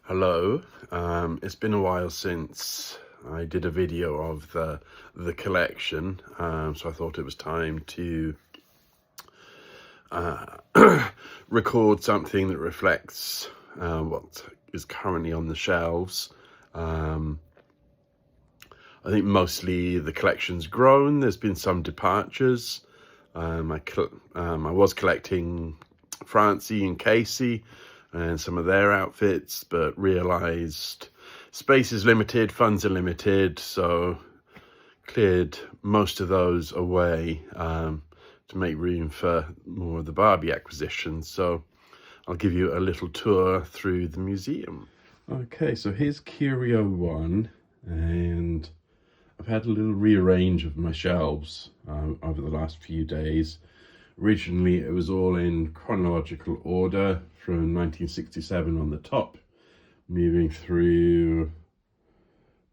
Hello, it's been a while since I did a video of the collection, so I thought it was time to record something that reflects what is currently on the shelves. I think mostly the collection's grown. There's been some departures. I was collecting Francie and Casey and some of their outfits, but realized space is limited, funds are limited, so cleared most of those away to make room for more of the Barbie acquisitions. So I'll give you a little tour through the museum. Okay, so here's Curio 1, and I've had a little rearrange of my shelves over the last few days. Originally, it was all in chronological order from 1967 on the top, moving through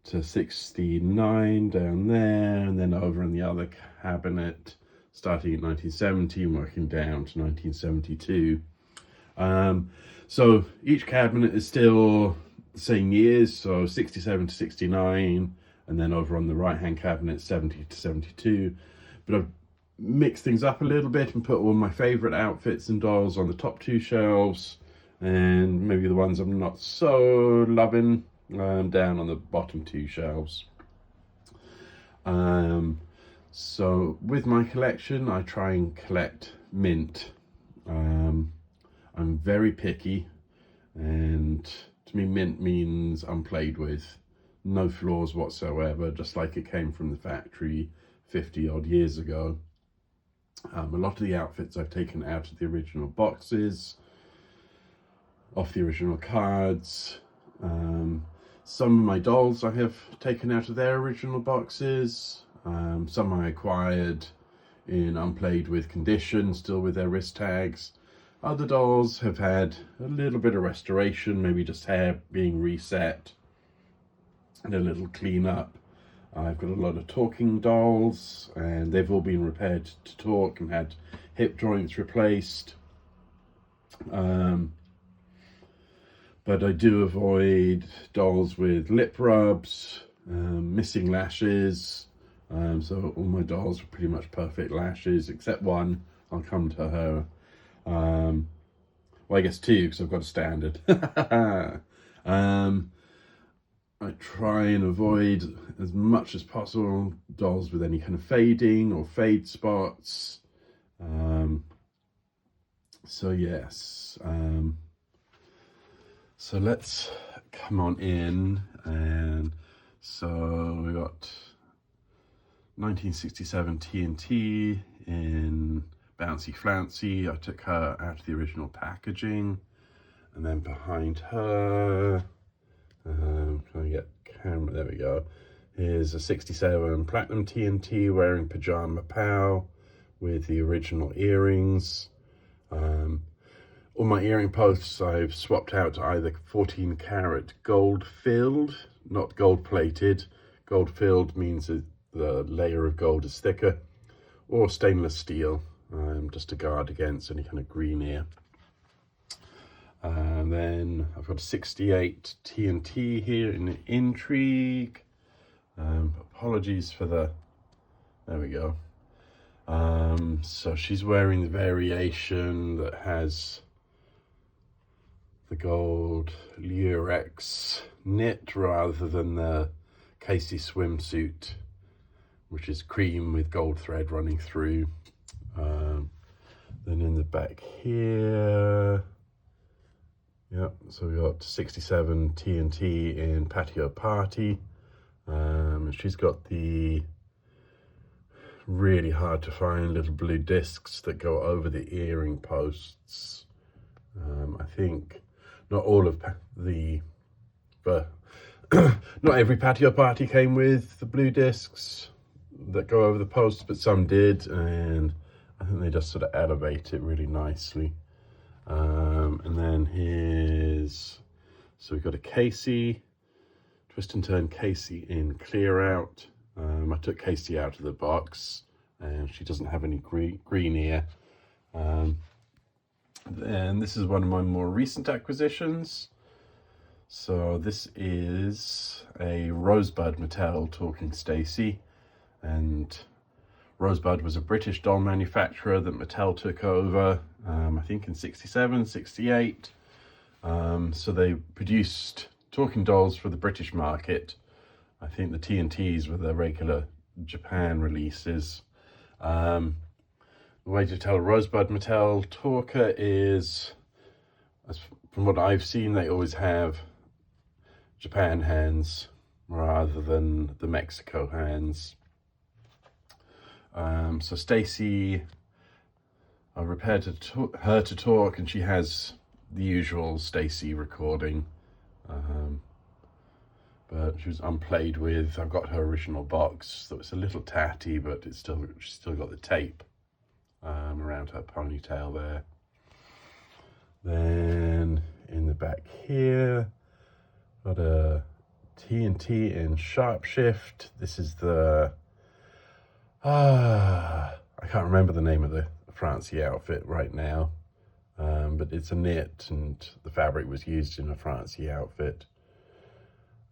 to 69 down there, and then over in the other cabinet, starting at 1970 and working down to 1972. So each cabinet is still the same years, so 67 to 69, and then over on the right-hand cabinet, 70 to 72. But I've mixed things up a little bit and put all my favorite outfits and dolls on the top two shelves, and maybe the ones I'm not so loving down on the bottom two shelves. So with my collection, I try and collect mint. I'm very picky, and to me mint means unplayed with, no flaws whatsoever, just like it came from the factory 50 odd years ago. A lot of the outfits I've taken out of the original boxes, off the original cards. Some of my dolls I have taken out of their original boxes. Some I acquired in unplayed with condition, still with their wrist tags. Other dolls have had a little bit of restoration, maybe just hair being reset and a little clean up. I've got a lot of talking dolls, and they've all been repaired to talk and had hip joints replaced. But I do avoid dolls with lip rubs, missing lashes. So all my dolls are pretty much perfect lashes, except one. I'll come to her. Well, I guess two, because I've got a standard. I try and avoid as much as possible dolls with any kind of fading or fade spots. So yes, so let's come on in. And so we got 1967 TNT in Bouncy Flouncy. I took her out of the original packaging, and then behind her, trying to get camera, there we go. Here's a 67 Platinum TNT wearing Pajama Pow with the original earrings. All my earring posts I've swapped out to either 14 karat gold filled, not gold plated. Gold filled means that the layer of gold is thicker, or stainless steel, just to guard against any kind of green ear. And then I've got a 68 TNT here in Intrigue. Apologies for the, there we go. So she's wearing the variation that has the gold Lurex knit rather than the Casey swimsuit, which is cream with gold thread running through. Then in the back here, yep, so we got 67 TNT in Patio Party. She's got the really hard to find little blue discs that go over the earring posts. I think not all of but not every Patio Party came with the blue discs that go over the posts, but some did, and I think they just sort of elevate it really nicely. And then here's, so we've got a Casey, twist and turn Casey in Clear Out. I took Casey out of the box, and she doesn't have any green ear. Then this is one of my more recent acquisitions. So this is a Rosebud Mattel talking Stacy, and Rosebud was a British doll manufacturer that Mattel took over, I think in 67, 68. So they produced talking dolls for the British market. I think the TNTs were their regular Japan releases. The way to tell a Rosebud Mattel talker is, from what I've seen, they always have Japan hands rather than the Mexico hands. So Stacy, I prepared her to talk, and she has the usual Stacy recording, but she was unplayed with. I've got her original box, so it's a little tatty, but she's still got the tape around her ponytail there. Then in the back here, got a TNT in Sharp Shift. This is the I can't remember the name of the Francie outfit right now, but it's a knit, and the fabric was used in a Francie outfit.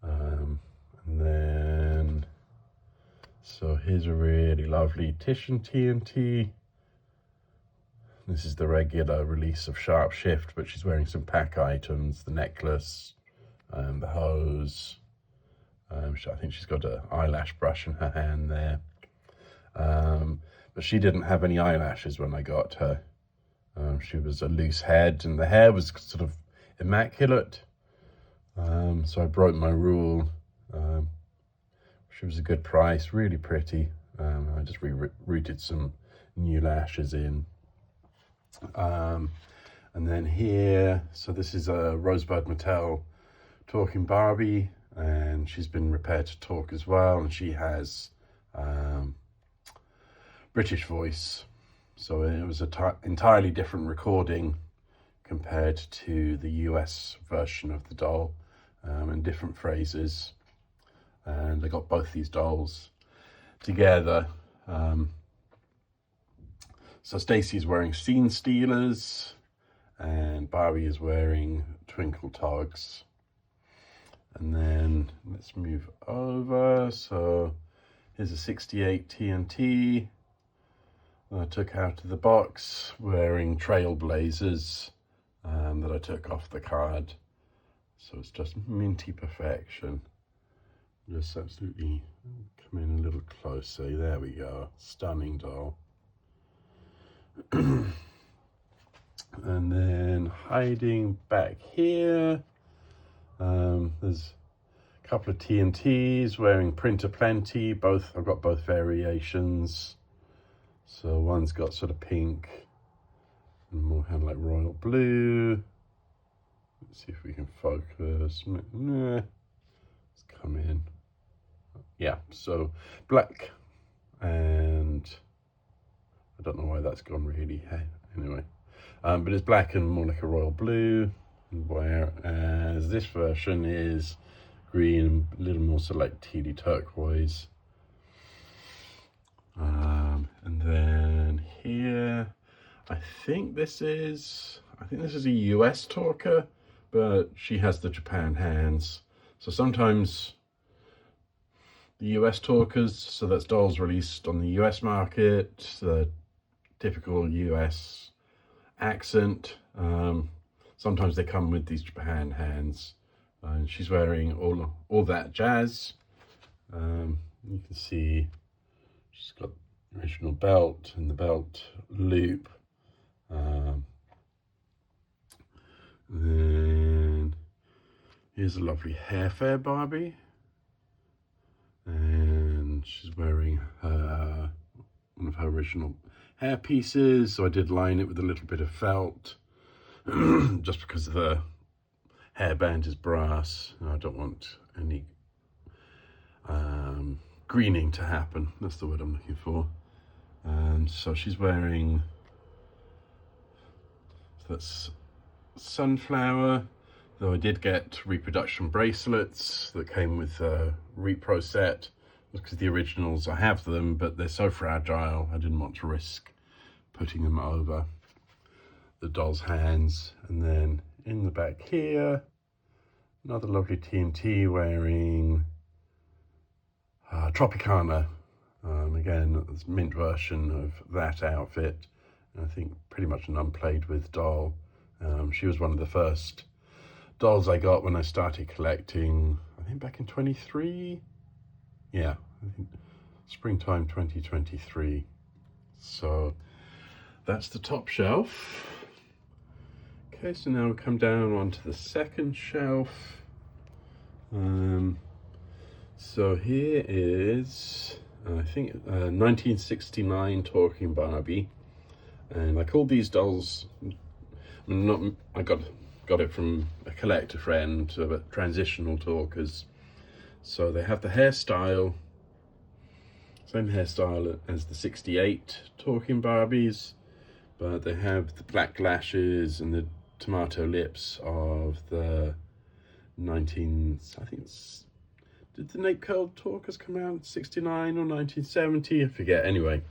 And then, so here's a really lovely Titian TNT. This is the regular release of Sharp Shift, but she's wearing some Pak items, the necklace, the hose. I think she's got an eyelash brush in her hand there. But she didn't have any eyelashes when I got her. She was a loose head, and the hair was sort of immaculate. So I broke my rule. She was a good price, really pretty. I just rooted some new lashes in. And then here, so this is a Rosebud Mattel talking Barbie, and she's been repaired to talk as well, and she has British voice, so it was an entirely different recording compared to the US version of the doll, and different phrases. And I got both these dolls together. So Stacy's wearing Scene Stealers, and Barbie is wearing Twinkle Togs. And then let's move over. So here's a 68 TNT that I took out of the box, wearing Trailblazers that I took off the card. So it's just minty perfection. Just absolutely come in a little closer. There we go. Stunning doll. And then hiding back here, there's a couple of TNTs wearing Printer Plenty. I've got both variations. So one's got sort of pink and more kind of like royal blue. Let's see if we can focus. Nah, let's come in. Yeah, so black, and I don't know why that's gone really. Anyway, but it's black and more like a royal blue, whereas this version is green, a little more sort of like tealy turquoise. And then here, I think this is a US talker, but she has the Japan hands. So sometimes the US talkers, so that's dolls released on the US market, the typical US accent. Sometimes they come with these Japan hands, and she's wearing all that jazz. You can see she's got the original belt and the belt loop. Then here's a lovely hair fair Barbie, and she's wearing one of her original hair pieces. So I did line it with a little bit of felt, just because the hairband is brass, and I don't want any greening to happen. That's the word I'm looking for. So she's wearing, so that's sunflower, though I did get reproduction bracelets that came with a repro set, because the originals, I have them, but they're so fragile, I didn't want to risk putting them over the doll's hands. And then in the back here, Another lovely TNT wearing Tropicana. Again, it's a mint version of that outfit. I think pretty much an unplayed with doll. She was one of the first dolls I got when I started collecting, I think back in 23. Yeah, I think springtime 2023. So that's the top shelf. Okay, so now we come down onto the second shelf. So here is, I think, 1969 Talking Barbie. And I called these dolls, I got it from a collector friend, transitional talkers. So they have the hairstyle, same hairstyle as the 68 Talking Barbies, but they have the black lashes and the tomato lips of the I think it's, did the Nape Curl Talkers come out 69 or 1970? I forget, anyway.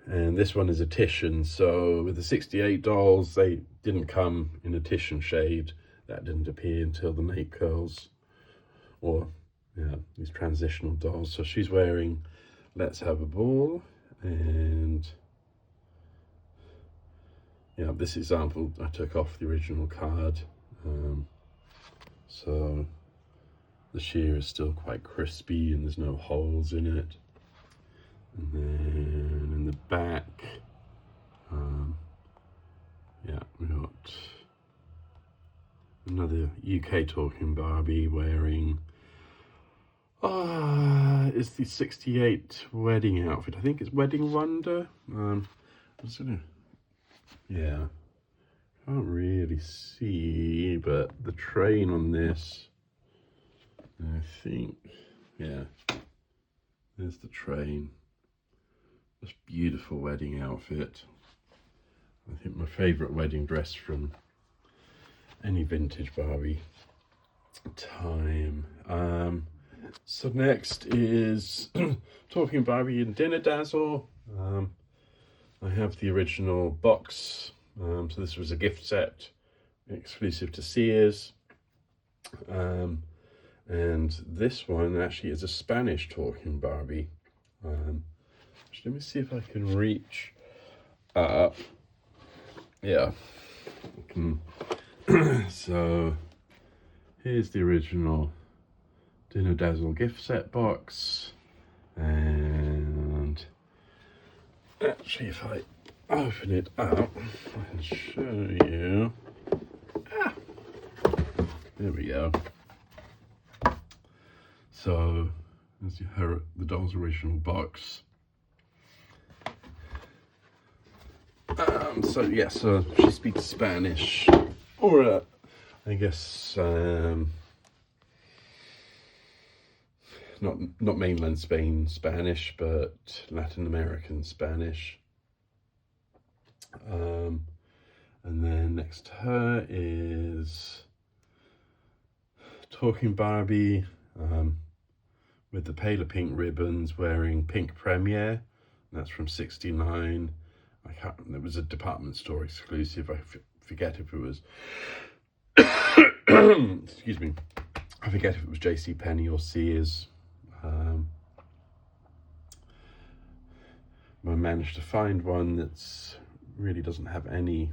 And this one is a Titian, so with the 68 dolls, they didn't come in a Titian shade. That didn't appear until the Nape Curls, or yeah, these transitional dolls. So she's wearing Let's Have a Ball, and yeah, this example I took off the original card. So the sheer is still quite crispy and there's no holes in it. And then in the back, yeah, we got another UK Talking Barbie wearing, it's the 68 wedding outfit. I think it's Wedding Wonder. Yeah, can't really see, but the train on this, I think, yeah, there's the train. This beautiful wedding outfit. I think my favourite wedding dress from any vintage Barbie time. So next is Talking Barbie and Dinner Dazzle. I have the original box. So this was a gift set exclusive to Sears. And this one actually is a Spanish Talking Barbie. Let me see if I can reach up. Yeah. So here's the original Dinner Dazzle gift set box. And actually, if I open it up, I can show you. There we go. So there's the doll's original box. So yeah, so she speaks Spanish, or I guess not mainland Spain Spanish, but Latin American Spanish. And then next to her is Talking Barbie with the paler pink ribbons, wearing Pink Premiere. That's from 69. I can't, it was a department store exclusive. I forget if it was excuse me, I forget if it was JCPenney or Sears. I managed to find one that's really doesn't have any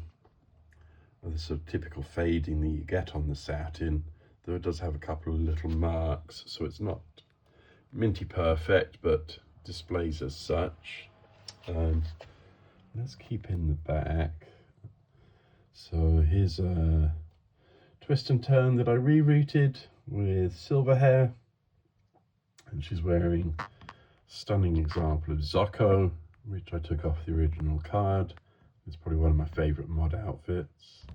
of the sort of typical fading that you get on the satin, though it does have a couple of little marks, so it's not minty perfect, but displays as such. Let's keep in the back. So here's a twist and turn that I rerouted with silver hair, and she's wearing a stunning example of Zocco, which I took off the original card. It's probably one of my favorite mod outfits.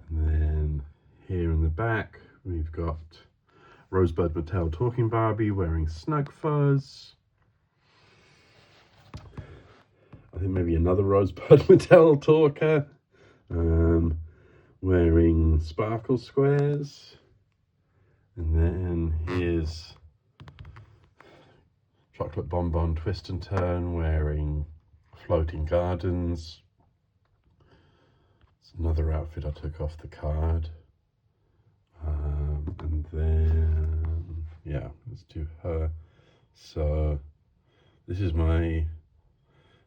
And then here in the back we've got Rosebud Mattel Talking Barbie wearing Snug Fuzz. I think maybe another Rosebud Mattel Talker wearing Sparkle Squares. And then here's Chocolate Bonbon Twist and Turn wearing Floating Gardens. another outfit I took off the card. And then, yeah, let's do her. So this is my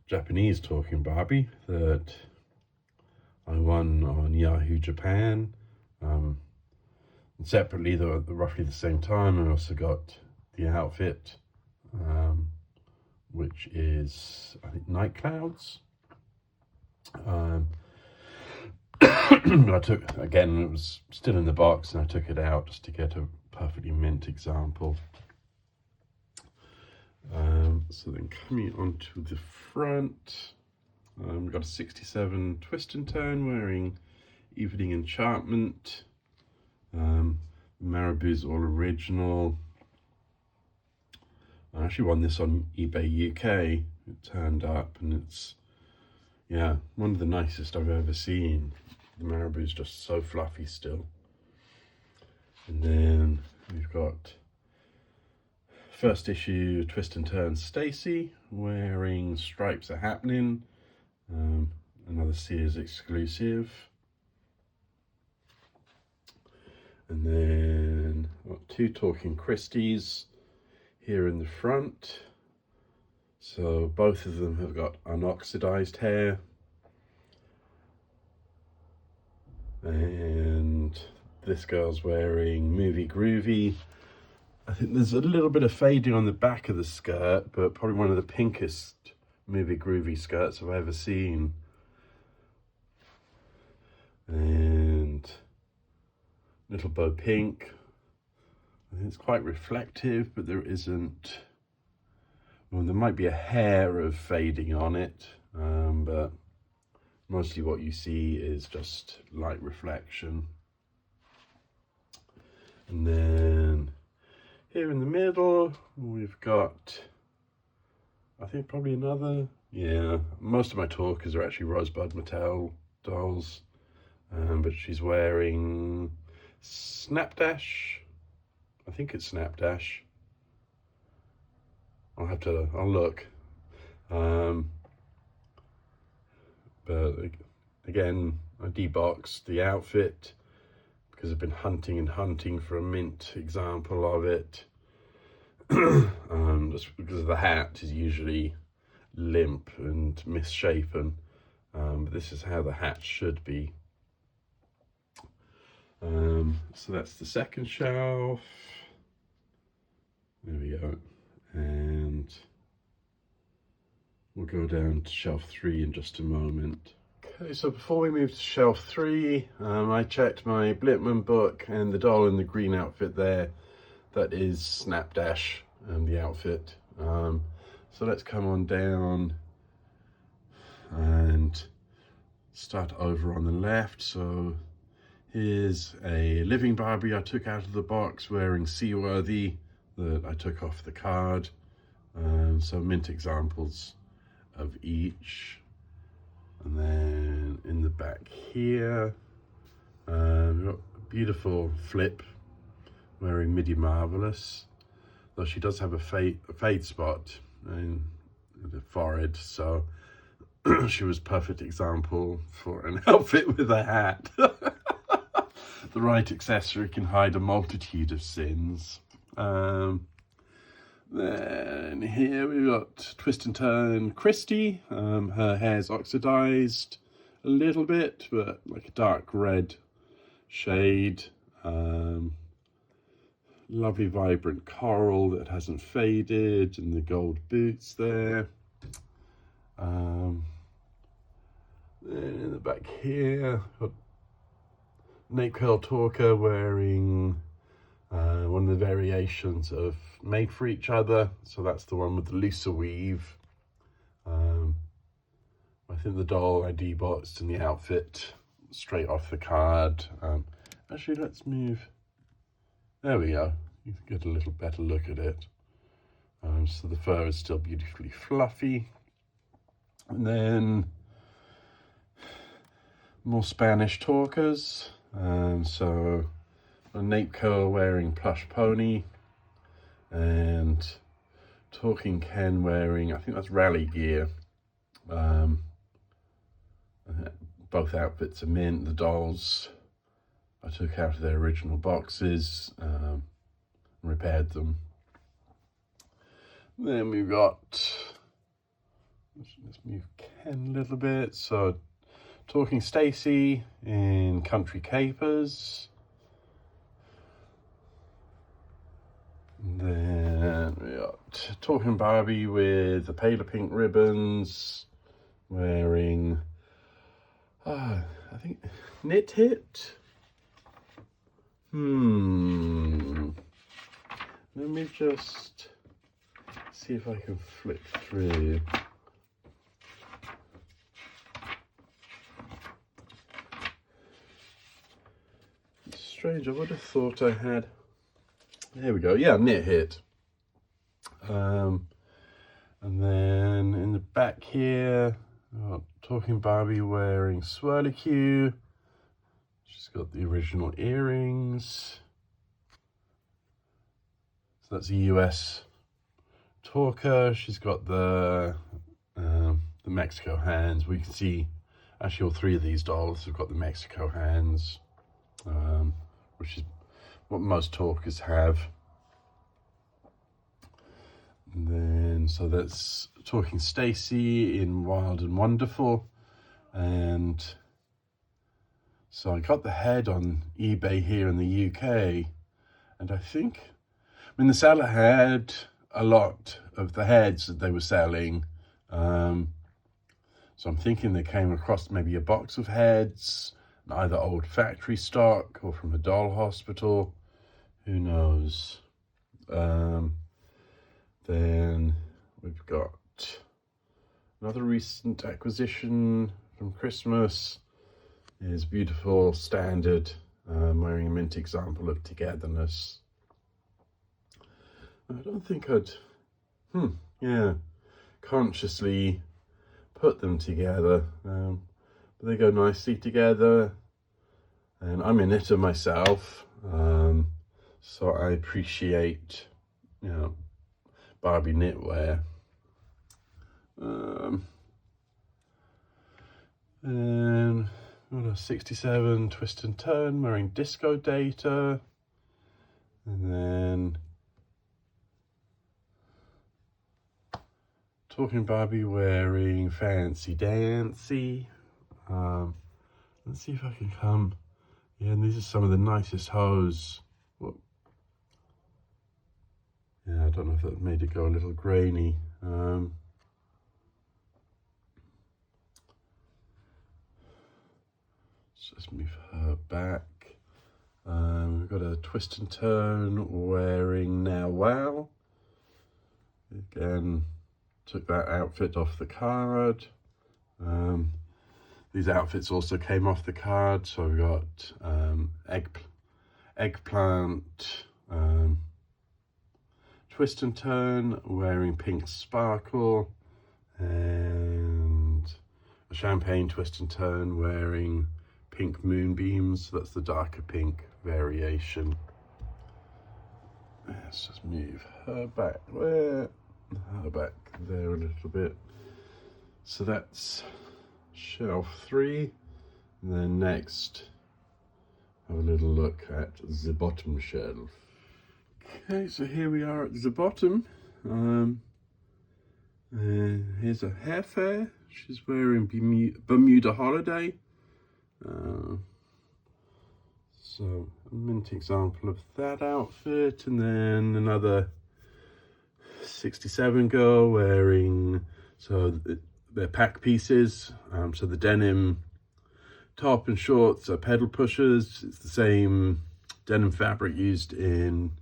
Japanese talking Barbie that I won on Yahoo Japan. And separately, though, at roughly the same time, I also got the outfit, which is, I think, Night Clouds. I took, again, it was still in the box, and I took it out just to get a perfectly mint example. So then coming onto the front, we've got a 67 twist and turn wearing Evening Enchantment. Marabou's all original. I actually won this on eBay UK. It turned up, and it's, yeah, one of the nicest I've ever seen. The Marabou's just so fluffy still. And then we've got first issue twist and turn Stacy wearing Stripes Are Happening. Another Sears exclusive. And then got two Talking Christies here in the front. So both of them have got unoxidized hair. And this girl's wearing Movie Groovy. I think there's a little bit of fading on the back of the skirt, but probably one of the pinkest Movie Groovy skirts I've ever seen. And Little Bo Pink. I think it's quite reflective, but there isn't, well, there might be a hair of fading on it, but mostly what you see is just light reflection. And then here in the middle, we've got, I think probably another, yeah, most of my talkers are actually Rosebud Mattel dolls, but she's wearing Snapdash. I think it's Snapdash. I'll look. But again, I deboxed the outfit because I've been hunting for a mint example of it. Just because the hat is usually limp and misshapen. But this is how the hat should be. So that's the second shelf. There we go. And we'll go down to shelf 3 in just a moment. Okay, so before we move to shelf 3, I checked my Blipman book, and the doll in the green outfit there, that is Snapdash, the outfit. So let's come on down and start over on the left. So here's a living Barbie I took out of the box wearing Seaworthy that I took off the card. So mint examples of each. And then in the back here, we've got a beautiful Flip wearing Midi Marvelous, though she does have a fade spot in the forehead, so she was perfect example for an outfit with a hat. The right accessory can hide a multitude of sins. Then here we've got Twist and Turn Christy. Her hair's oxidized a little bit, but like a dark red shade. Lovely vibrant coral that hasn't faded, and the gold boots there. Then in the back here, got Nape Curl Talker wearing one of the variations of Made for Each Other. So that's the one with the looser weave. I think the doll I deboxed and the outfit straight off the card. Actually, let's move. There we go. You can get a little better look at it. So the fur is still beautifully fluffy. And then more Spanish talkers. So a Nape Curl wearing Plush Pony, and Talking Ken wearing, I think that's Rally Gear. both outfits are mint. The dolls I took out of their original boxes, repaired them. Then we've got, let's move Ken a little bit. So Talking Stacy in Country Capers. And then we got Talking Barbie with the paler pink ribbons, wearing, I think, Knit Hit. Let me just see if I can flip through. It's strange, I would have thought I had. There we go, yeah, Knit Hit. And then in the back here, Talking Barbie wearing Swirlicue. She's got the original earrings. So that's a US talker. She's got the Mexico hands. We can see actually all three of these dolls have got the Mexico hands, which is what most talkers have. And then, so that's Talking Stacy in Wild and Wonderful. And so I got the head on eBay here in the UK, and I mean, the seller had a lot of the heads that they were selling. So I'm thinking they came across maybe a box of heads, either old factory stock or from a doll hospital. Who knows? Then we've got another recent acquisition from Christmas. Is beautiful standard, wearing a mint example of Togetherness. I don't think I'd, consciously put them together, but they go nicely together. And I'm a knitter myself, so I appreciate, Barbie knitwear. And what a 67 Twist and Turn wearing Disco Data. And then Talking Barbie wearing Fancy Dancy. Let's see if I can come. Yeah, and these are some of the nicest hose. Yeah, I don't know if that made it go a little grainy. Let's move her back. We've got a Twist and Turn wearing Now Wow. Again, took that outfit off the card. These outfits also came off the card. So we've got Eggplant, Twist and Turn wearing Pink Sparkle, and a Champagne Twist and Turn wearing Pink Moonbeams. That's the darker pink variation. Let's just move her back there, her back there a little bit. So that's shelf 3. And then next, have a little look at the bottom shelf. Okay, so here we are at the bottom. Here's a hair fair. She's wearing Bermuda Holiday. So a mint example of that outfit. And then another 67 girl wearing, so they're pack pieces. So the denim top and shorts are pedal pushers. It's the same denim fabric used in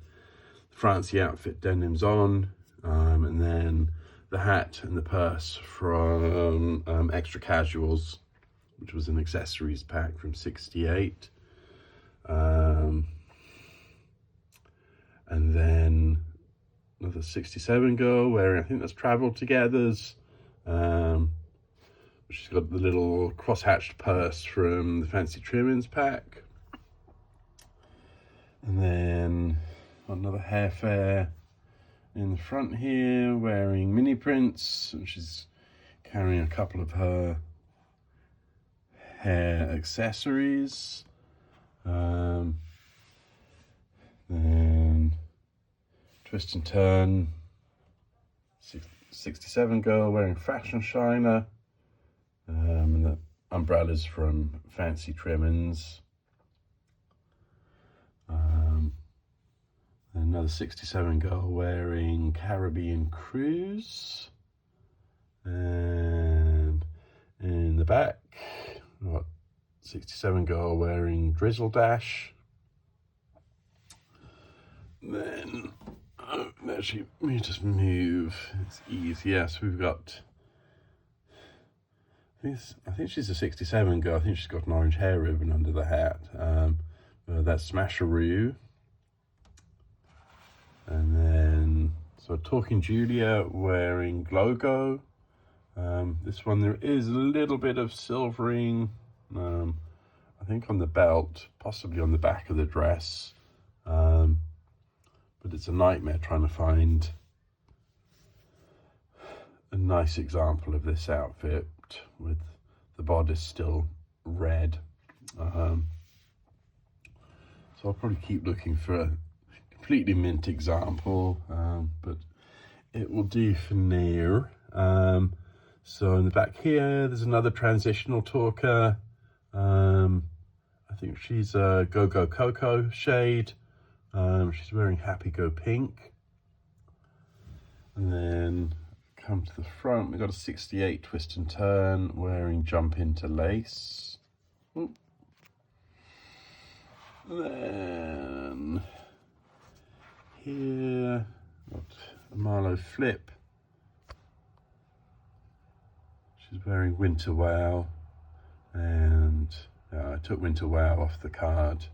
Francie outfit Denims On. And then the hat and the purse from Extra Casuals, which was an accessories pack from 68. And then another 67 girl wearing, I think that's Travel Togethers. She's got the little cross-hatched purse from the Fancy Trimmings pack. And then another hair fair in the front here wearing Mini Prints. She's carrying a couple of her hair accessories. Then twist and turn, 67 girl wearing fashion shiner. And the umbrellas from Fancy Trimmings. Another 67 girl wearing Caribbean Cruise. And in the back, what, 67 girl wearing Drizzle Dash. Then, actually, let me just move. It's easy. Yes, we've got. I think she's a 67 girl. I think she's got an orange hair ribbon under the hat. That's Smasheroo. And then, so Talking Julia wearing Glogo. This one, there is a little bit of silvering, I think on the belt, possibly on the back of the dress. But it's a nightmare trying to find a nice example of this outfit with the bodice still red. So I'll probably keep looking for a completely mint example, but it will do for now. So in the back here, there's another transitional talker. I think she's a Go Go Cocoa shade. She's wearing Happy Go Pink. And then come to the front, we've got a 68 twist and turn wearing Jump Into Lace. Ooh. Then here, got a Marlowe Flip. She's wearing Winter Wow, and I took Winter Wow off the card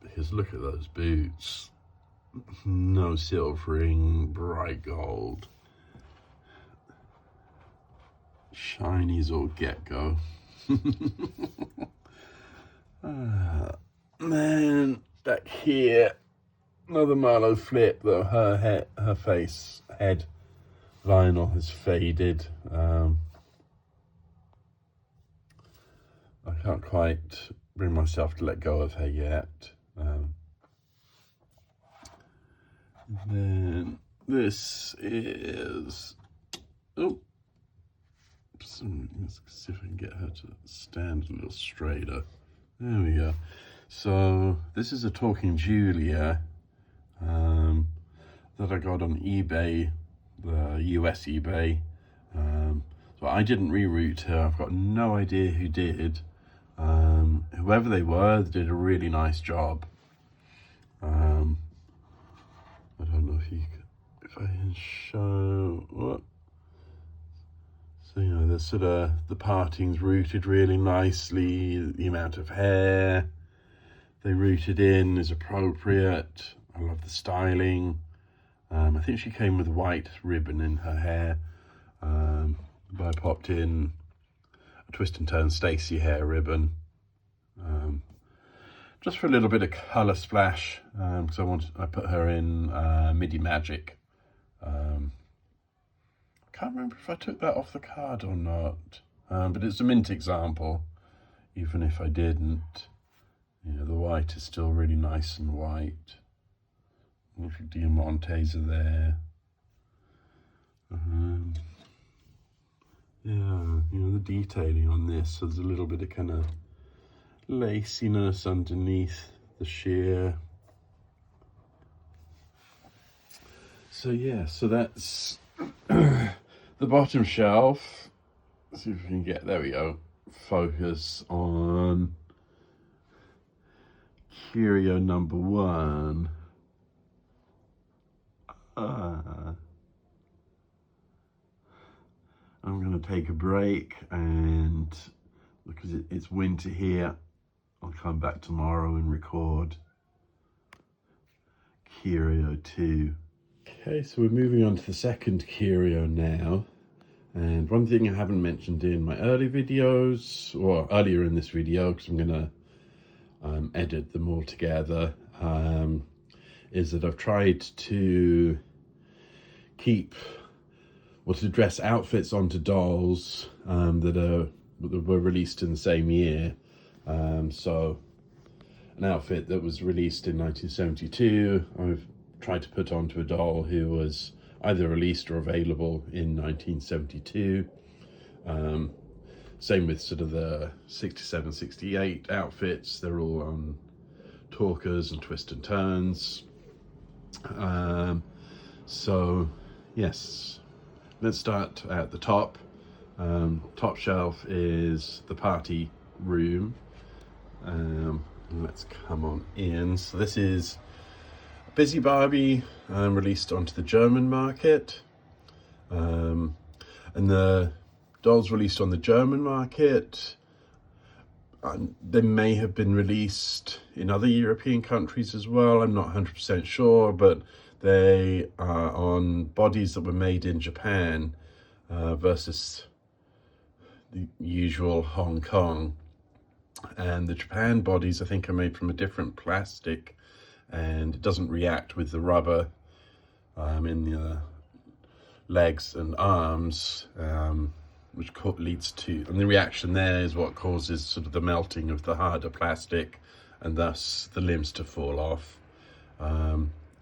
because look at those boots. No silvering, bright gold, shiny as all get-go. Then back here, another Marlowe Flip, though her head Lionel has faded. I can't quite bring myself to let go of her yet. Then this is, let's see if I can get her to stand a little straighter. There we go. So this is a Talking Julia that I got on eBay, the US eBay. So I didn't reroute her. I've got no idea who did. Whoever they were, they did a really nice job. I don't know if I can show what. So you know, the parting's rooted really nicely. The amount of hair they rooted in is appropriate. I love the styling. I think she came with a white ribbon in her hair, but I popped in a twist and turn Stacy hair ribbon, just for a little bit of colour splash, because I put her in Midi Magic. I can't remember if I took that off the card or not, but it's a mint example, even if I didn't. You know, the white is still really nice and white. Little diamantes are there. Yeah, you know, the detailing on this, so there's a little bit of kind of laciness underneath the sheer. So yeah, so that's the bottom shelf. Let's see if we can get, there we go, focus on Curio number 1. I'm going to take a break, and because it's winter here, I'll come back tomorrow and record Curio 2. Okay, so we're moving on to the second Curio now. And one thing I haven't mentioned in my early videos, or earlier in this video, because I'm going to edit them all together, is that I've tried to keep to dress outfits onto dolls that were released in the same year. So an outfit that was released in 1972, I've tried to put onto a doll who was either released or available in 1972. Same with sort of the 67, 68 outfits. They're all on talkers and twist and turns. So yes, let's start at the top. Top shelf is the party room. Let's come on in. So this is Busy Barbie, released onto the German market. And the dolls released on the German market, they may have been released in other European countries as well. I'm not 100% sure, but they are on bodies that were made in Japan versus the usual Hong Kong. And the Japan bodies, I think, are made from a different plastic, and it doesn't react with the rubber in the legs and arms, which leads to, and the reaction there is what causes sort of the melting of the harder plastic, and thus the limbs to fall off.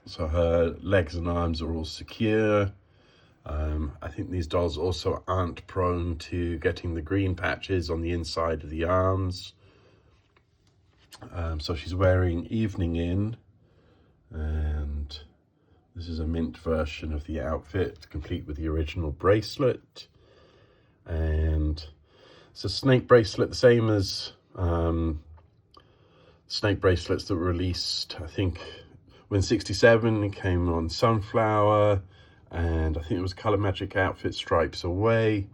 So her legs and arms are all secure. I think these dolls also aren't prone to getting the green patches on the inside of the arms. So she's wearing Evening In, and this is a mint version of the outfit, complete with the original bracelet. And it's a snake bracelet, the same as snake bracelets that were released, I think, when 67 it came on Sunflower, and I think it was Color Magic outfit Stripes Away.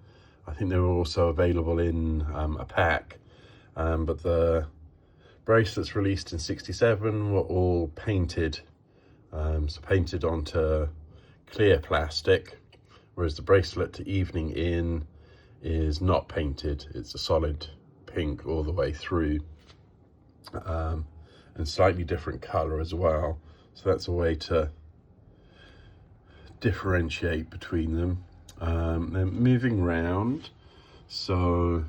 I think they were also available in a pack, but the bracelets released in 67 were all painted, so painted onto clear plastic, whereas the bracelet to Evening In is not painted. It's a solid pink all the way through, and slightly different color as well. So that's a way to differentiate between them. Then moving around, so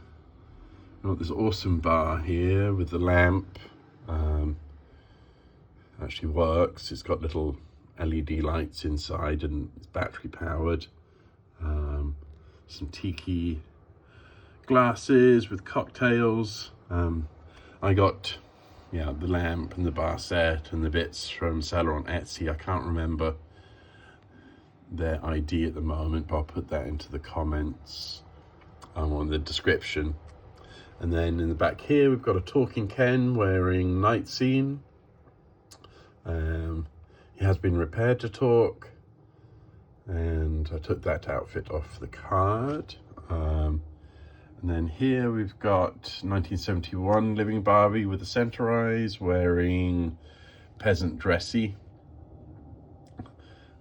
we've got this awesome bar here with the lamp. Actually works. It's got little LED lights inside and it's battery powered. Some tiki glasses with cocktails. I got the lamp and the bar set and the bits from seller on Etsy. I can't remember their ID at the moment, but I'll put that into the comments or the description. And then in the back here we've got a talking Ken wearing Night Scene. He has been repaired to talk, and I took that outfit off the card. And then here we've got 1971 Living Barbie with the center eyes wearing Peasant Dressy.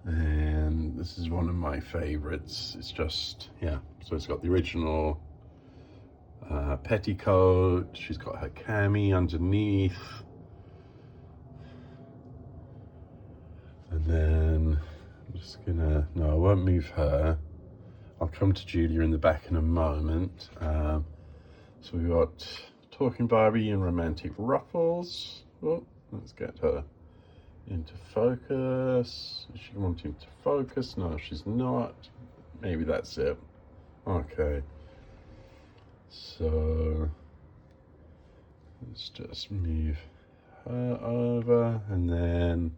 And this is one of my favorites. It's just, so it's got the original petticoat. She's got her cami underneath. And then I'm just gonna, no, I won't move her. I'll come to Julia in the back in a moment. So we've got Talking Barbie in Romantic Ruffles. Oh, let's get her into focus. Is she wanting to focus? No, she's not. Maybe that's it. Okay. So let's just move her over, and then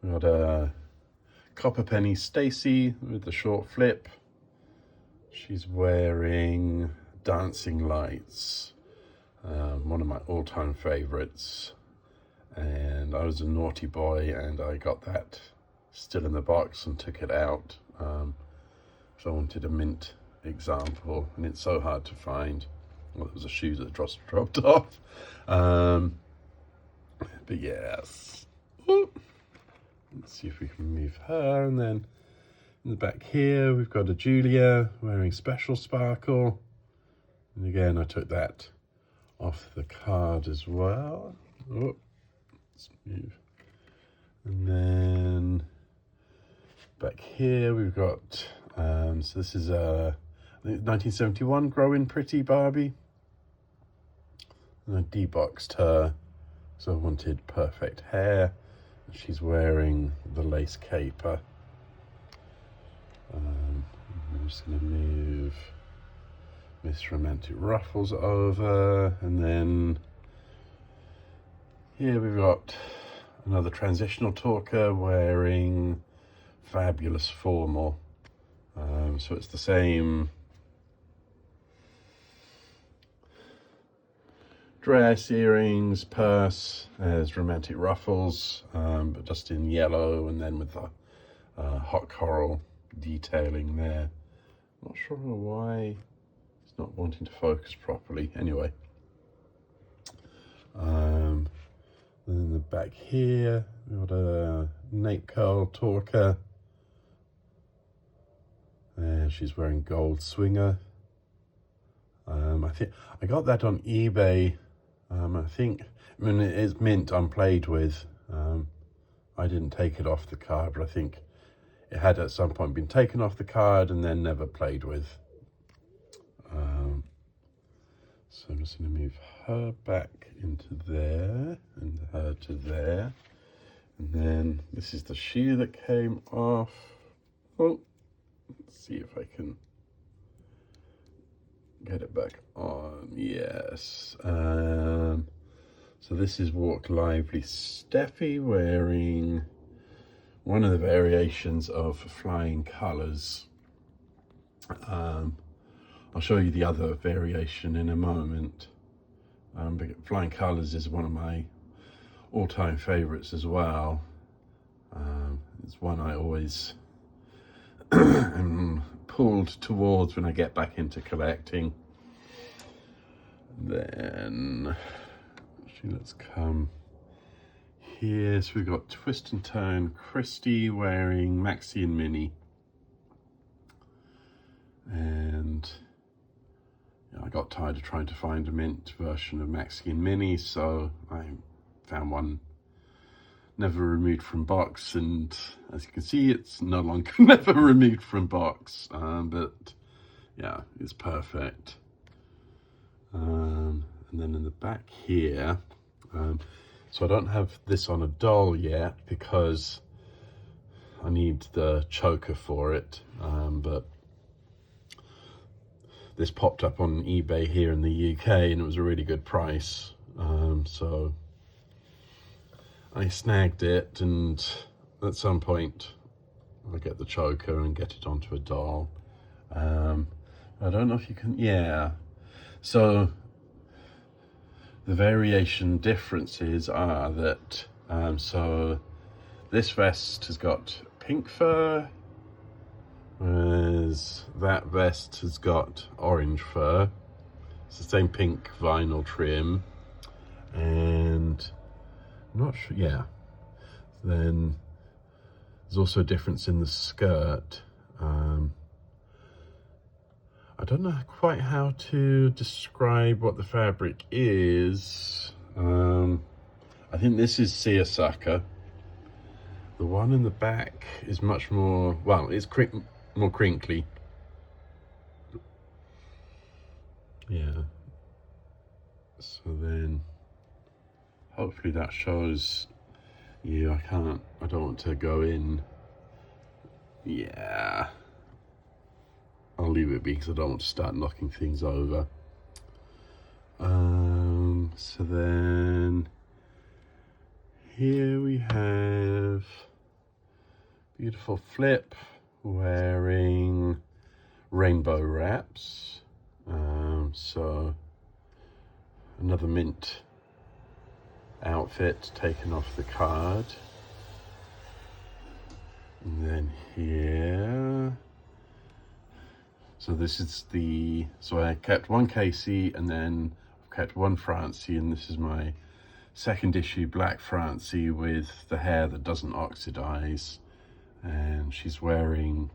we got a Copper Penny Stacy with the short flip. She's wearing Dancing Lights, one of my all-time favorites. And I was a naughty boy and I got that still in the box and took it out. So I wanted a mint example, and it's so hard to find. Well, it was a shoe that dropped off. But yes. Ooh. Let's see if we can move her. And then in the back here, we've got a Julia wearing Special Sparkle. And again, I took that off the card as well. Oh, let's move. And then back here, we've got So this is I think 1971 Growing Pretty Barbie. And I deboxed her, so I wanted perfect hair. She's wearing the lace caper. I'm just going to move Miss Romantic Ruffles over, and then here we've got another transitional talker wearing Fabulous Formal. So it's the same dress, earrings, purse as Romantic Ruffles, but just in yellow, and then with the hot coral detailing there. Not sure why it's not wanting to focus properly. Anyway, then in the back here we've got a nape curl talker, and she's wearing gold swinger. I think I got that on eBay. I mean it is mint unplayed with. I didn't take it off the card, but I think it had at some point been taken off the card and then never played with. So I'm just going to move her back into there and her to there. And then this is the shoe that came off. Oh, let's see if I can get it back on. Yes. So this is Walk Lively Steffi wearing one of the variations of Flying Colours. I'll show you the other variation in a moment. But Flying Colours is one of my all-time favourites as well. It's one I always am pulled towards when I get back into collecting. Then actually let's come here. So we've got Twist and Turn Christy wearing Maxi and Mini. And I got tired of trying to find a mint version of Maxi and Mini, so I found one never removed from box, and as you can see, it's no longer never removed from box, but yeah, it's perfect. And then in the back here, so I don't have this on a doll yet because I need the choker for it, but this popped up on eBay here in the UK and it was a really good price, so I snagged it, and at some point I'll get the choker and get it onto a doll. I don't know if you can, yeah. So the variation differences are that, so this vest has got pink fur, whereas that vest has got orange fur. It's the same pink vinyl trim, and I'm not sure, yeah. Then there's also a difference in the skirt. I don't know quite how to describe what the fabric is. I think this is seersucker. The one in the back is much more, well, it's more crinkly. Yeah. So then hopefully that shows you. I don't want to go in. Yeah. I'll leave it be because I don't want to start knocking things over. So then here we have beautiful Flip wearing rainbow wraps. So another mint outfit taken off the card. And then here, so this is so I kept one Casey and then I've kept one Francie, and this is my second issue Black Francie with the hair that doesn't oxidize, and she's wearing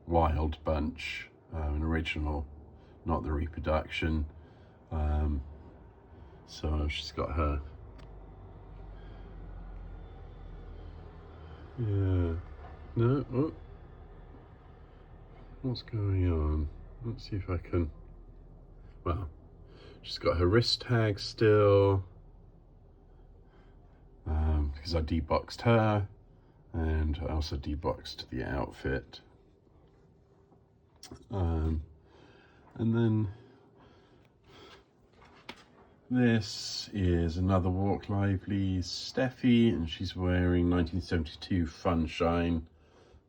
Wild Bunch, an original, not the reproduction. So she's got her, yeah, no, oh. what's going on? Let's see if I can, well, she's got her wrist tag still, because I deboxed her, and I also deboxed the outfit. And then this is another Walk Lively Steffi, and she's wearing 1972 Funshine.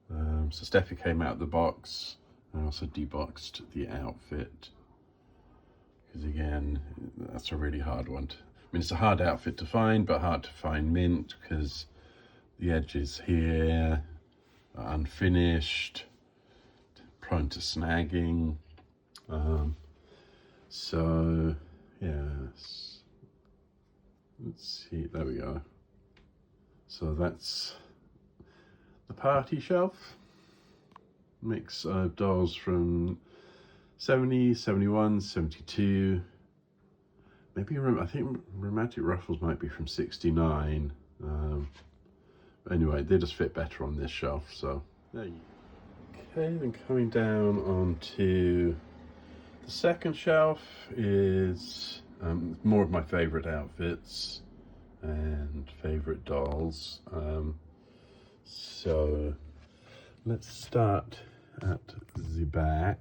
So Steffi came out of the box. I also deboxed the outfit, because again, that's a really hard one. I mean, it's a hard outfit to find, but hard to find mint, because the edges here are unfinished, prone to snagging. So yes, let's see, there we go. So that's the party shelf. Mix of dolls from 70, 71, 72. Maybe, I think Romantic Ruffles might be from 69. Anyway, they just fit better on this shelf, so there you go. Okay, then coming down onto the second shelf is more of my favorite outfits and favorite dolls. So let's start at the back.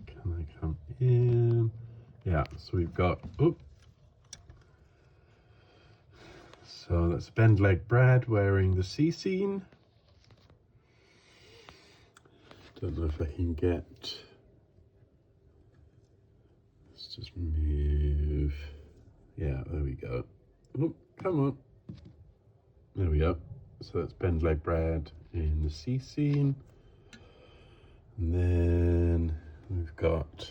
Can I come in? Yeah, so we've got, so that's Bend Leg Brad wearing the sea scene. Don't know if I can get, let's just move. Yeah, there we go. Oh, come on. There we go. So that's Bend Leg Brad in the sea scene. And then we've got,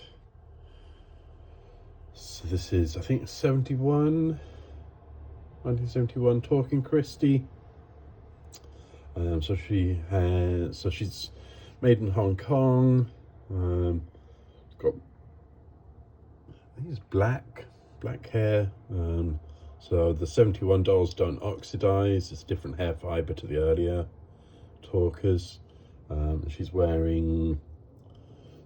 so this is, I think, 1971 Talking Christie. So she's made in Hong Kong. Got, I think it's black hair. So the 71 dolls don't oxidize. It's different hair fiber to the earlier talkers. She's wearing,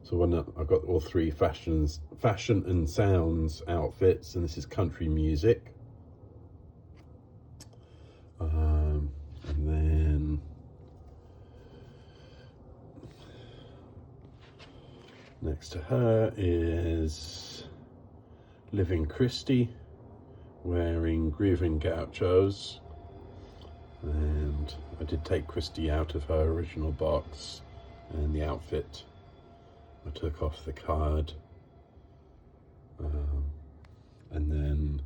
so I've got all three fashion and sounds outfits, and this is country music. And then next to her is Living Christie wearing Grieving Gauchos. And I did take Christie out of her original box, and the outfit I took off the card. And then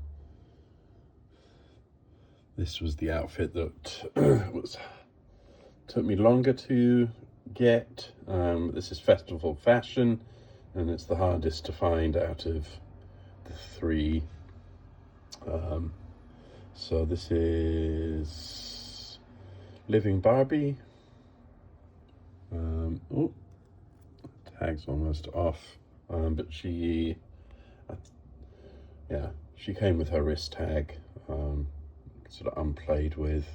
this was the outfit that took me longer to get. This is Festival Fashion, and it's the hardest to find out of the three. So this is Living Barbie. Oh, tag's almost off, but she came with her wrist tag, sort of unplayed with.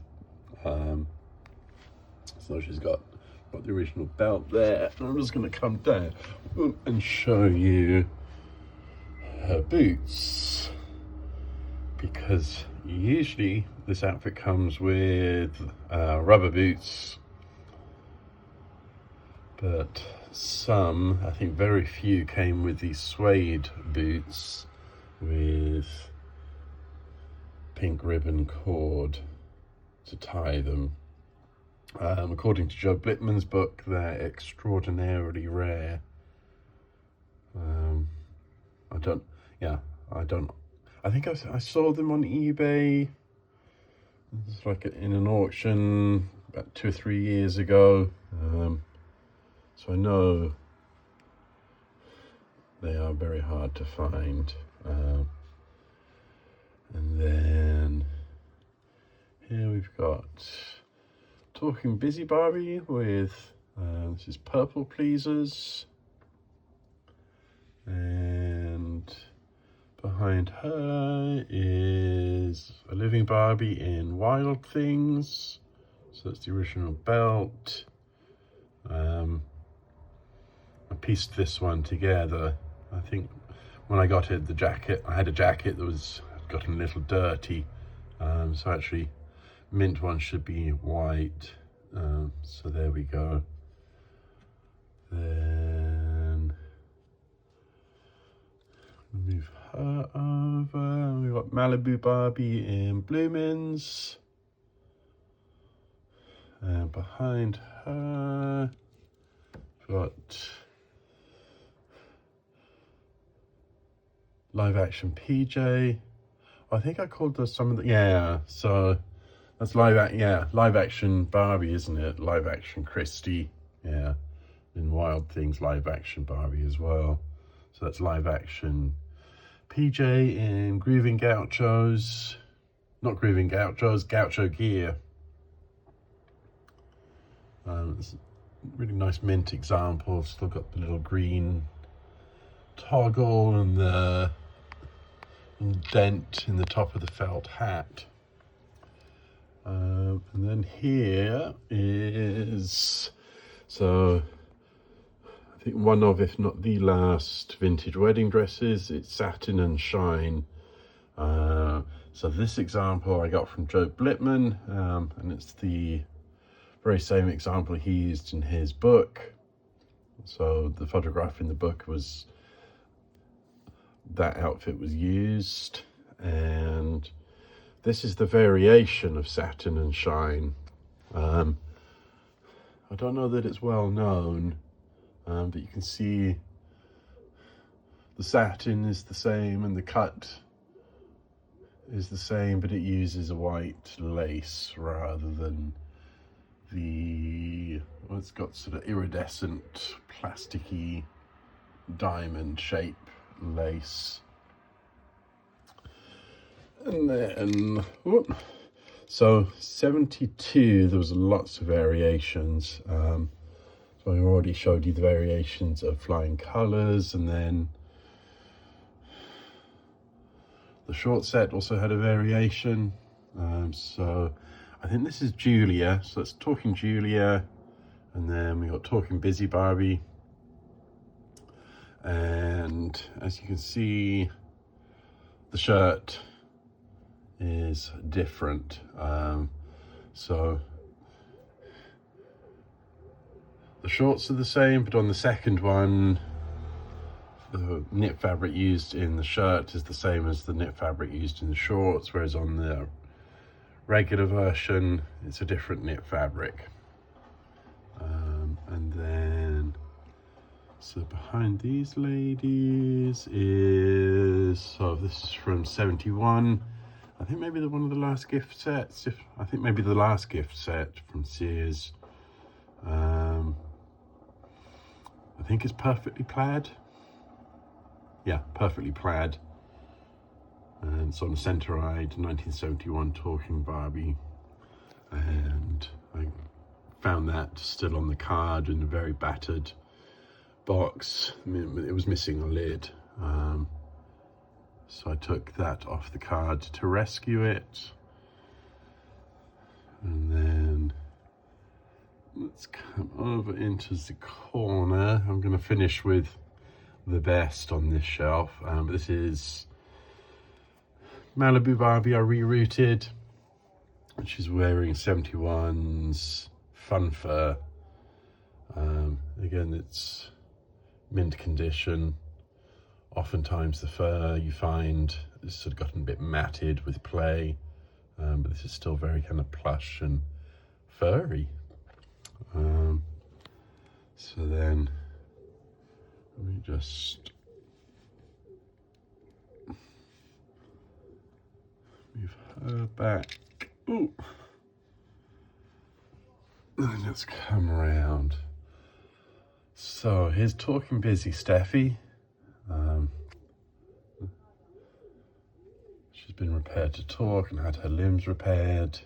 So she's got the original belt there. And I'm just going to come down and show you her boots, because usually this outfit comes with rubber boots, but some, I think very few, came with these suede boots with pink ribbon cord to tie them. According to Joe Blitman's book, they're extraordinarily rare. I think I saw them on eBay. It's like in an auction about 2 or 3 years ago. So I know they are very hard to find. And then here we've got Talking Busy Barbie with, this is Purple Pleasers. And behind her is a Living Barbie in Wild Things. So that's the original belt. A pieced this one together. I think when I got it, I had a jacket that was gotten a little dirty. So actually, mint one should be white. So there we go. Then move her over. We've got Malibu Barbie in Bloomins. And behind her, we've got live action PJ. I think I called those some of the, yeah, so that's live action Barbie, isn't it? Live action Christie, yeah. In Wild Things, live action Barbie as well. So that's live action PJ in Grooving Gauchos, not Grooving Gauchos, Gaucho Gear. It's a really nice mint example. Still got the little green toggle and the dent in the top of the felt hat. And then here is, so I think one of, if not the last, vintage wedding dresses. It's Satin and Shine. So this example I got from Joe Blitman, and it's the very same example he used in his book. So the photograph in the book was, that outfit was used, and this is the variation of Satin and Shine. I don't know that it's well known, but you can see the satin is the same and the cut is the same, but it uses a white lace rather than the, well, it's got sort of iridescent, plasticky diamond shape lace. And then, whoop. So 72, there was lots of variations. So I already showed you the variations of Flying Colours, and then the short set also had a variation. So I think this is Julia, so that's Talking Julia, and then we got Talking Busy Barbie. And as you can see, the shirt is different. So the shorts are the same, but on the second one, the knit fabric used in the shirt is the same as the knit fabric used in the shorts, whereas on the regular version, it's a different knit fabric. And then, so behind these ladies is, so this is from 71. I think maybe one of the last gift sets. I think maybe the last gift set from Sears. I think it's Perfectly Plaid. Yeah, Perfectly Plaid. And it's on the centre-eyed 1971 Talking Barbie. And I found that still on the card in a very battered box. I mean, it was missing a lid. So I took that off the card to rescue it. And then let's come over into the corner. I'm going to finish with the best on this shelf. But this is Malibu Barbie I rerouted. She's wearing 71's Fun Fur. Again, it's mint condition. Oftentimes the fur you find is sort of gotten a bit matted with play, but this is still very kind of plush and furry. So then let me just move her back. Ooh. And let's come around. So here's Talking Busy Steffi. She's been repaired to talk and had her limbs repaired.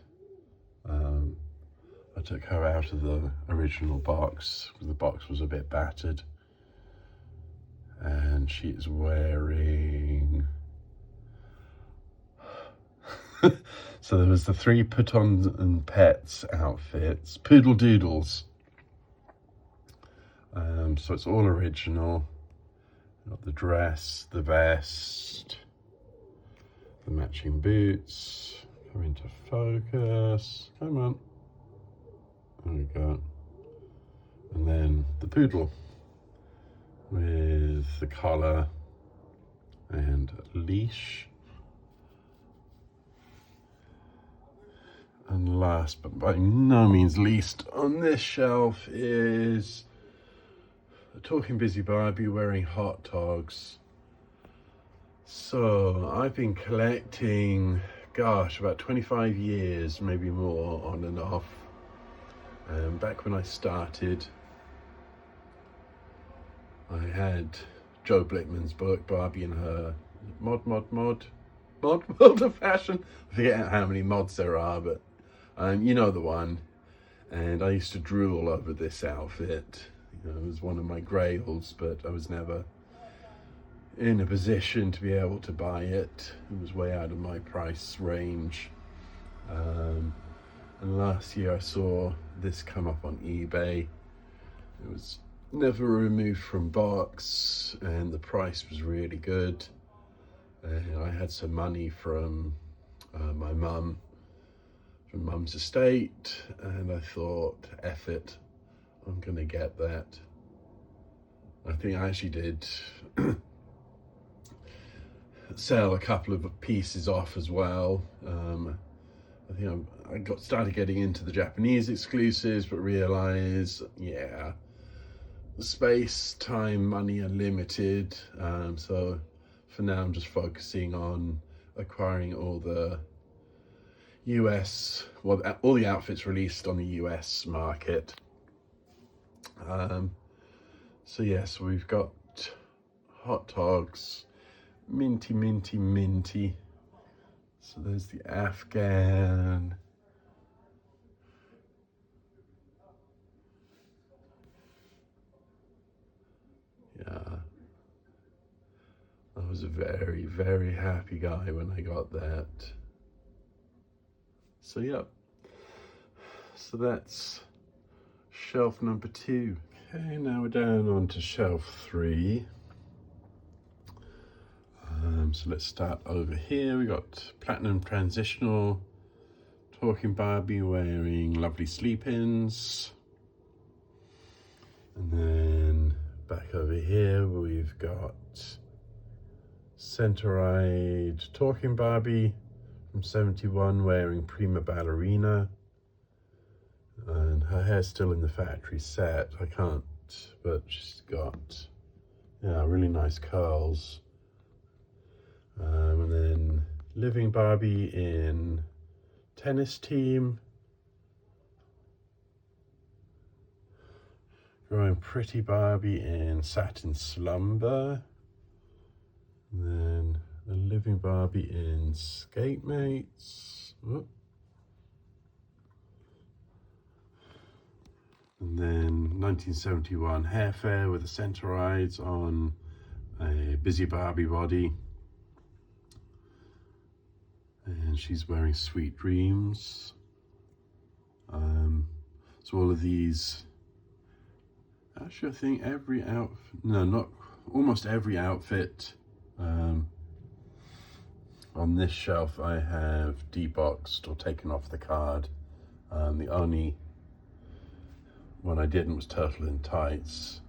I took her out of the original box because the box was a bit battered. And she is wearing... So there was the 3 Put-On and Pets outfits, Poodle Doodles. So it's all original. Got the dress, the vest, the matching boots. Come into focus. Come on. There we go. And then the poodle with the collar and leash. And last but by no means least on this shelf is a talking busy Barbie wearing hot dogs. So I've been collecting, gosh, about 25 years, maybe more, on and off. Back when I started, I had Joe Blickman's book, Barbie and Her, Mod World of Fashion. I forget how many mods there are, but you know the one. And I used to drool over this outfit. You know, it was one of my grails, but I was never in a position to be able to buy it. It was way out of my price range. And last year I saw this come up on eBay. It was never removed from box, and the price was really good. And I had some money from my mum, from mum's estate, and I thought, F it, I'm gonna get that. I think I actually did sell a couple of pieces off as well. I think I started getting into the Japanese exclusives, but realized, yeah, the space, time, money are limited. So for now, I'm just focusing on acquiring all the US, well, all the outfits released on the US market. So yes, we've got hot dogs, minty, minty, minty. So there's the Afghan. Yeah. I was a very, very happy guy when I got that. So yeah. So that's shelf number 2. Okay, now we're down onto shelf 3. So let's start over here. We got Platinum Transitional Talking Barbie wearing lovely sleep-ins. And then back over here we've got Center-eyed Talking Barbie from 71 wearing Prima Ballerina. And her hair's still in the factory set. I can't, but she's got, yeah, really nice curls. And then Living Barbie in Tennis Team. Growing Pretty Barbie in Satin Slumber. And then a Living Barbie in Skate Mates. Whoop. And then 1971 Hair Fair with the center eyes on a busy Barbie body. And she's wearing Sweet Dreams. So all of these, actually I think every outfit, no, not, almost every outfit on this shelf I have deboxed or taken off the card. The only one I didn't was Turtle in Tights.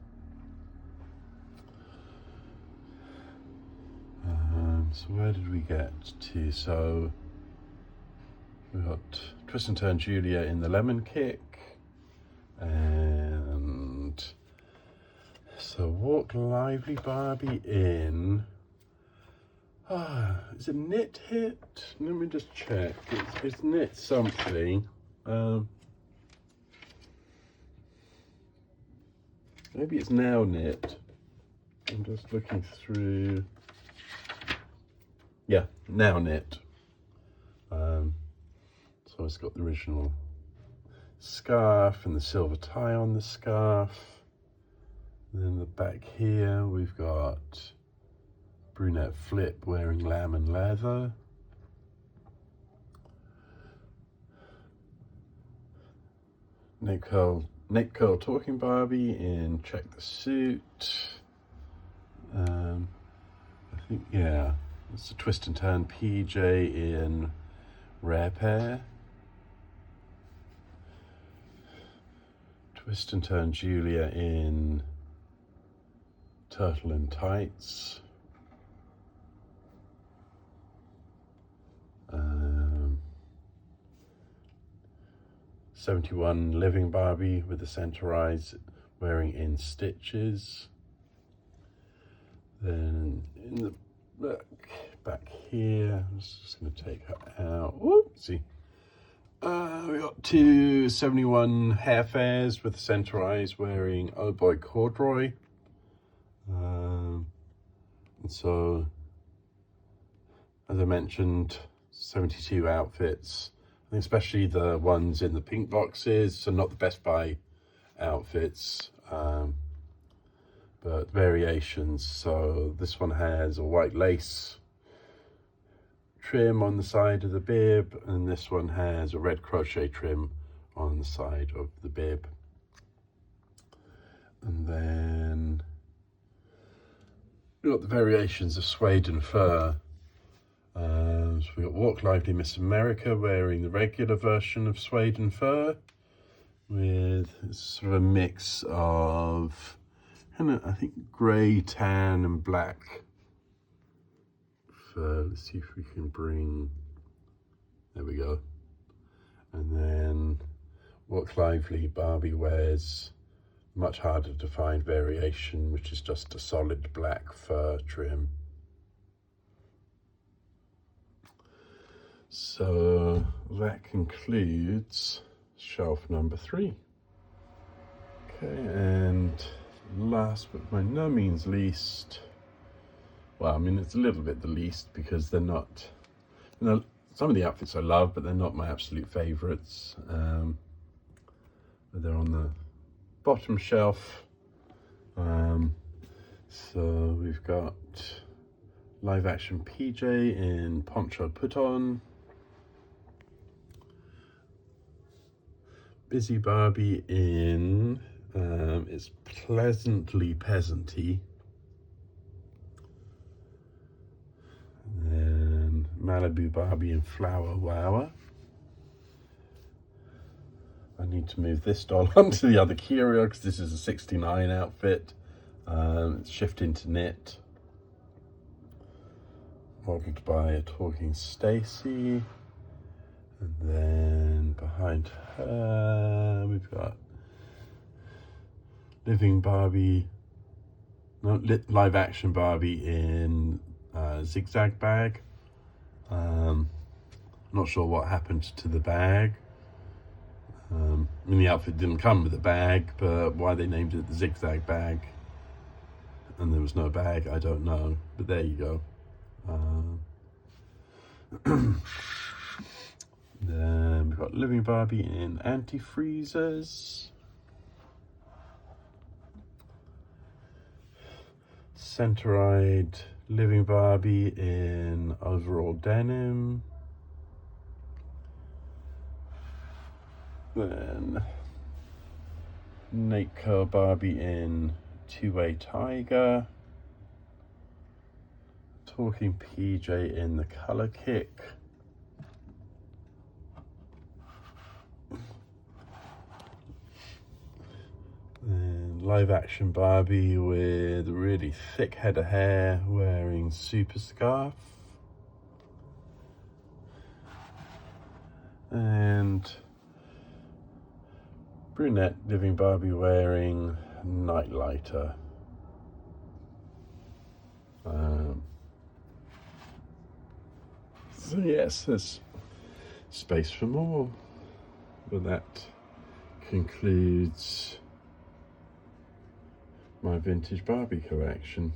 So where did we get to? So we got Twist and Turn Julia in the Lemon Kick, and so Walk Lively Barbie in, is it Knit Hit? Let me just check. It's Knit something. Maybe it's Now Knit. I'm just looking through. Yeah, Now Knit. So it's got the original scarf and the silver tie on the scarf. And then the back here we've got Brunette Flip wearing Lamb and Leather. Nicole Neck Curl Talking Barbie in Check the Suit. I think, yeah, it's a Twist and Turn PJ in Rare Pair. Twist and Turn Julia in Turtle and Tights. 71 Living Barbie with the center eyes wearing in stitches. Then in the back here, I'm just going to take her out. Whoopsie. We got 271 Hair Fairs with the center eyes wearing Oh Boy Corduroy. And so, as I mentioned, 72 outfits. I think especially the ones in the pink boxes, so not the Best Buy outfits, but variations. So this one has a white lace trim on the side of the bib, and this one has a red crochet trim on the side of the bib. And then we've got the variations of suede and fur. So we got Walk Lively Miss America wearing the regular version of suede and fur with sort of a mix of kind of, I think, grey, tan and black fur. Let's see if we can bring, there we go. And then Walk Lively Barbie wears much harder to find variation, which is just a solid black fur trim. So that concludes shelf number 3. Okay, and last but by no means least, well, I mean, it's a little bit the least because they're not, you know, some of the outfits I love, but they're not my absolute favorites. But they're on the bottom shelf. So we've got Live Action PJ in Poncho Put On. Busy Barbie in it's Pleasantly Peasanty. And then Malibu Barbie in Flower Wower. I need to move this doll onto the other Curio because this is a 69 outfit. It's shifting to knit. Modeled by a talking Stacy. And then behind her, we've got Living Barbie, no, Live Action Barbie in Zigzag Bag. Not sure what happened to the bag. I mean, the outfit didn't come with a bag, but why they named it the Zigzag Bag and there was no bag, I don't know. But there you go. Then we've got Living Barbie in Anti-Freezers. Center-eyed Living Barbie in Overall Denim. Then Nate Curl Barbie in Two-Way Tiger. Talking PJ in the Color Kick. And Live Action Barbie with a really thick head of hair wearing Super Scarf. And brunette Living Barbie wearing Night Lighter. So yes, there's space for more, but that concludes my vintage Barbie collection.